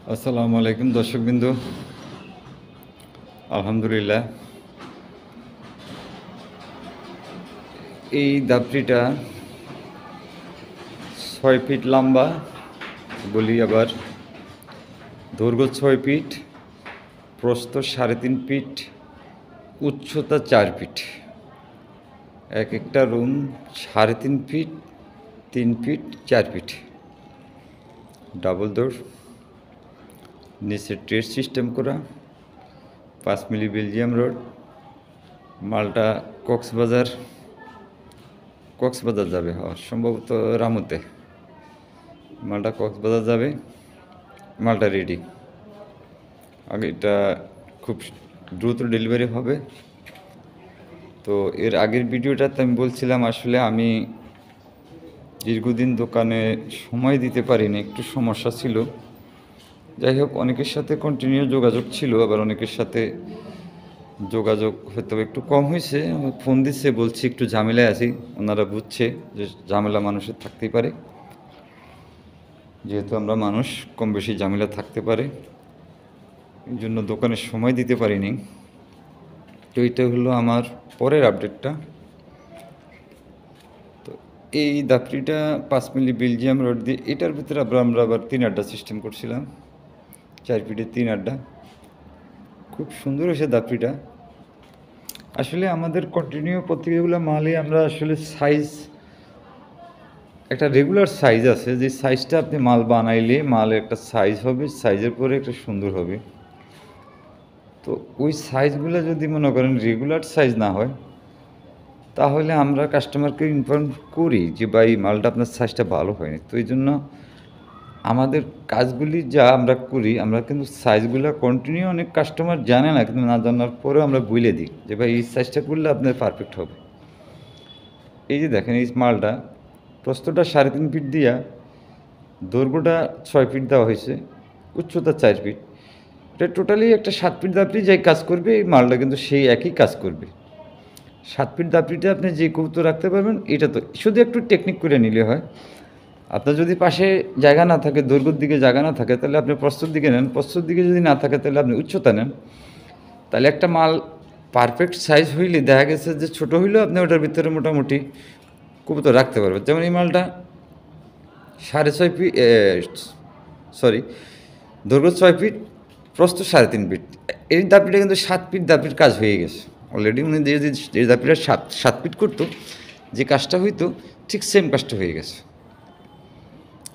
আসসালামু আলাইকুম দর্শকবৃন্দ। আলহামদুলিল্লাহ, এই দাপটিটা 6 ফিট লম্বা, বলি আবার দৈর্ঘ্য 6 ফিট, প্রস্থ 3.5 ফিট, উচ্চতা 4 ফিট। এক একটা room 3.5 feet, 3 feet, 4 feet. Double door, নিচে ট্রেড সিস্টেম করা, 5 মিলি বেলজিয়াম রোড, মালটা কক্সবাজার যাবে, সম্ভবত রামুতে মালটা কক্সবাজার যাবে। মালটা রেডি, আগে এটা খুব দ্রুত ডেলিভারি হবে। তো এর আগের ভিডিওটাতে আমি বলছিলাম আসলে আমি দীর্ঘদিন দোকানে সময় দিতে পারিনি, একটু সমস্যা ছিল। যাই হোক, অনেকের সাথে কন্টিনিউ যোগাযোগ ছিল, আবার অনেকের সাথে যোগাযোগ হয়তো একটু কম হয়েছে। ফোন দিচ্ছে, বলছি একটু ঝামেলায় আছি, ওনারা বুঝছে যে ঝামেলা মানুষের থাকতেই পারে, যেহেতু আমরা মানুষ, কম বেশি ঝামেলা থাকতে পারে, এই জন্য দোকানে সময় দিতে পারিনি। তো এইটা হলো আমার পরের আপডেটটা। তো এই দাপড়িটা 5 মিলি বেলজিয়াম রড দিয়ে, এটার ভিতরে আমরা আবার 3 আড্ডা সিস্টেম করছিলাম, 4 ফিটে 3 আড্ডা। খুব সুন্দর হয়েছে দাপড়িটা। আসলে আমাদের কন্টিনিউ প্রত্যেকগুলো মালই আমরা আসলে সাইজ, একটা রেগুলার সাইজ আছে, যে সাইজটা আপনি মাল বানাইলে মালের একটা সাইজ হবে, সাইজের পরে একটা সুন্দর হবে। তো ওই সাইজগুলো যদি মনে করেন রেগুলার সাইজ না হয়, তাহলে আমরা কাস্টমারকে ইনফর্ম করি যে ভাই মালটা আপনার সাইজটা ভালো হয়নি। তো এই জন্য আমাদের কাজগুলি যা আমরা করি, আমরা কিন্তু সাইজগুলো কন্টিনিউ, অনেক কাস্টমার জানে না, কিন্তু না জানার পরেও আমরা বলে দিই যে ভাই এই সাইজটা করলে আপনার পারফেক্ট হবে। এই যে দেখেন, এই মালটা প্রস্থটা 3.5 ফিট দিয়া, দৈর্ঘ্যটা 6 ফিট দেওয়া হয়েছে, উচ্চতা 4 ফিট। এটা টোটালি একটা 7 ফিট দাপড়ি যাই কাজ করবে, এই মালটা কিন্তু সেই একই কাজ করবে। 7 ফিট দাপড়িতে আপনি যে কবুতর রাখতে পারবেন, এটা তো শুধু একটু টেকনিক করে নিলে হয়। আপনার যদি পাশে জায়গা না থাকে, দৈর্ঘ্যর দিকে জায়গা না থাকে, তাহলে আপনি প্রস্থর দিকে নেন। প্রস্থর দিকে যদি না থাকে, তাহলে আপনি উচ্চতা নেন। তাহলে একটা মাল পারফেক্ট সাইজ হইলে দেখা গেছে যে ছোটো হইলেও আপনি ওটার ভিতরে মোটামুটি কবুতর রাখতে পারবেন। যেমন এই মালটা 6.5 ফিট, সরি, দৈর্ঘ্য 6 ফিট, প্রস্থ 3.5 ফিট। এই দাপিটা কিন্তু 7 ফিট দাপির কাজ হয়ে গেছে অলরেডি। উনি যে দাপিটা 7 ফিট করতো, যে কাজটা হইতো ঠিক সেম কাজটা হয়ে গেছে।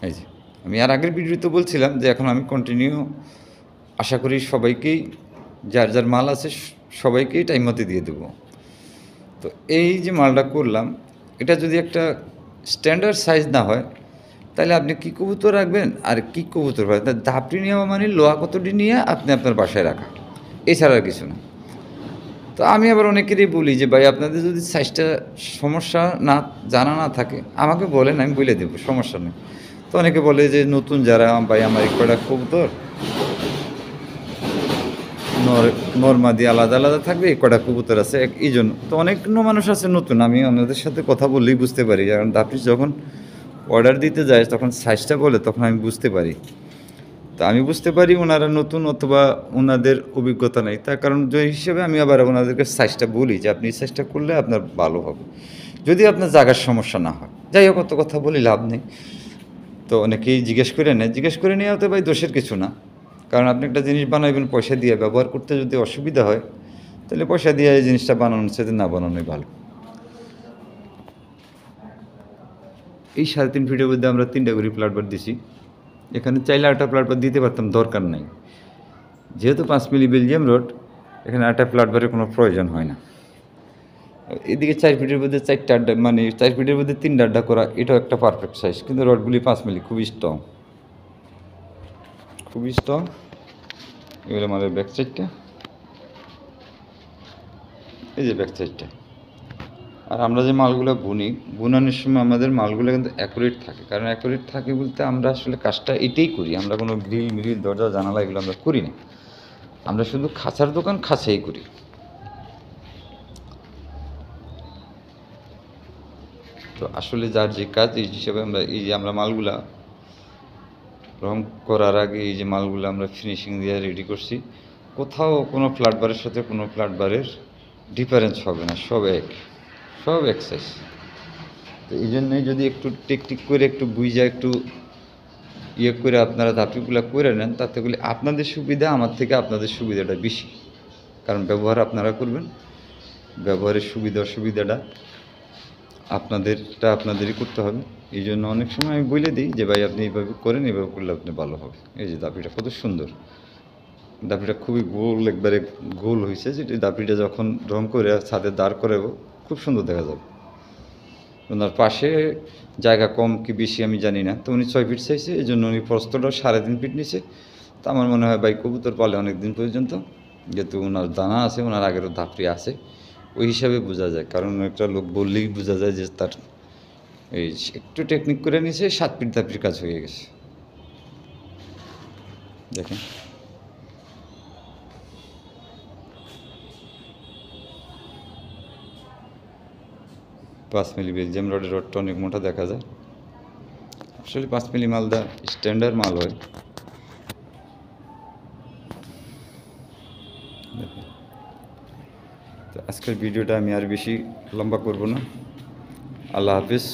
এই যে আমি আর আগের ভিডিওতে বলছিলাম যে এখন আমি কন্টিনিউ আশা করি সবাইকেই, যার যার মাল আছে সবাইকেই টাইম মতো দিয়ে দেবো। তো এই যে মালটা করলাম, এটা যদি একটা স্ট্যান্ডার্ড সাইজ না হয়, তাহলে আপনি কী কবুতর রাখবেন আর কী কবুতর পাবেন? তা ধাপড়ি নেওয়া মানে লোহা কতটি নিয়ে আপনি আপনার বাসায় রাখা, এছাড়া আর কিছু না। তো আমি আবার অনেকেরই বলি যে ভাই আপনাদের যদি সাইজটা সমস্যা না, জানা না থাকে আমাকে বলেন, আমি বলে দেবো, সমস্যা নেই। তো অনেকে বলে যে নতুন যারা, ভাই আমার কটা কবুতর নর্মাদি আলাদা আলাদা থাকবে, কটা কবুতর আছে এই জন্য। তো অনেক মানুষ আছে নতুন, আমি ওনাদের সাথে কথা বললেই বুঝতে পারি, কারণ আপনি যখন অর্ডার দিতে যায় তখন সাইজটা বলে, তখন আমি বুঝতে পারি। তা আমি বুঝতে পারি ওনারা নতুন অথবা ওনাদের অভিজ্ঞতা নেই, তার কারণ যে হিসেবে আমি আবার ওনাদেরকে সাইজটা বলি যে আপনি এই সাইজটা করলে আপনার ভালো হবে, যদি আপনার জায়গার সমস্যা না হয়। যাই হোক, অত কথা বলি লাভ নেই। তো অনেকেই জিজ্ঞেস করে নেয়, জিজ্ঞেস করে নিয়ে হতে ভাই দোষের কিছু না, কারণ আপনি একটা জিনিস বানাইবেন পয়সা দিয়ে, ব্যবহার করতে যদি অসুবিধা হয়, তাহলে পয়সা দিয়ে এই জিনিসটা বানানোর সাথে না বানানোই ভালো। এই 3.5 ফিটের মধ্যে আমরা 3টা করে প্লাটবার দিছি। এখানে চাইলে 8টা প্লাটবার দিতে পারতাম, দরকার নাই। যেহেতু 5 মিলি বেলজিয়াম রড, এখানে 8টা প্লাটবারের কোনো প্রয়োজন হয় না। এদিকে 4 ফিটের মধ্যে 4টা আড্ডা, মানে 4 ফিটের মধ্যে 3টা আড্ডা করা, এটাও একটা পারফেক্ট সাইজ। কিন্তু রডগুলি 5 মিলি, খুবই স্ট্রং, খুবই স্ট্রং। এগুলো আমাদের ব্যাক সাইডটা, এই যে ব্যাক সাইডটা। আর আমরা যে মালগুলো বুনি, বুনানোর সময় আমাদের মালগুলো কিন্তু অ্যাকুরেট থাকে। কারণ অ্যাকুরেট থাকে বলতে আমরা আসলে কাজটা এটাই করি, আমরা কোনো গ্রিল মিরিল দরজা জানালা এগুলো আমরা করি না। আমরা শুধু খাঁচার দোকান খাঁচাই করি। তো আসলে যার যে কাজ, এই হিসাবে আমরা এই যে আমরা মালগুলা রং করার আগে এই যে মালগুলো আমরা ফিনিশিং দিয়ে রেডি করছি, কোথাও কোনো ফ্ল্যাট বারের সাথে কোনো ফ্ল্যাট বারের ডিফারেন্স হবে না, সব এক, সব এক সাইজ। তো এই জন্যই যদি একটু টেকটিক করে একটু বুঝা একটু ইয়ে করে আপনারা ধাপিগুলো করে নেন, তাতে করে আপনাদের সুবিধা, আমার থেকে আপনাদের সুবিধাটা বেশি। কারণ ব্যবহার আপনারা করবেন, ব্যবহারের সুবিধা অসুবিধাটা আপনাদেরই করতে হবে। এই জন্য অনেক সময় আমি বলে দিই যে ভাই আপনি এইভাবে করেন, এইভাবে করলে আপনি ভালো হবে। এই যে দাপিটা কত সুন্দর, দাপিটা খুবই গোল, একবারে গোল হয়েছে, যেটি দাপিটা যখন রং করে ছাদে দাঁড় করাবো খুব সুন্দর দেখা যাবে। ওনার পাশে জায়গা কম কি বেশি আমি জানি না, তো উনি 6 ফিট চাইছে, এই জন্য উনি প্রস্তটা 3.5 ফিট নিছে। তো আমার মনে হয় ভাই কবুতর পালে অনেক দিন পর্যন্ত, যেহেতু ওনার দানা আছে, ওনার আগেরও ধাপড়ি আছে, ওই হিসাবে বোঝা যায়। কারণ একটা লোক বললেই বোঝা যায় যে তার এই একটু টেকনিক করে নিছে, 7 ফিট ধাপড়ির কাজ হয়ে গেছে। দেখেন পাঁচ মিলি বেলজিয়াম রডের রডটা অনেক মোটা দেখা যায়, আসলে 5 মিলি মালদা স্ট্যান্ডার্ড মাল হয়। তো আজকের ভিডিওটা আমি আর বেশি লম্বা করব না। আল্লাহ হাফিজ।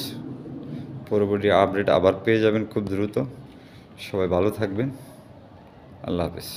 পরবর্তী আপডেট আবার পেয়ে যাবেন খুব দ্রুত। সবাই ভালো থাকবেন। আল্লাহ হাফিজ।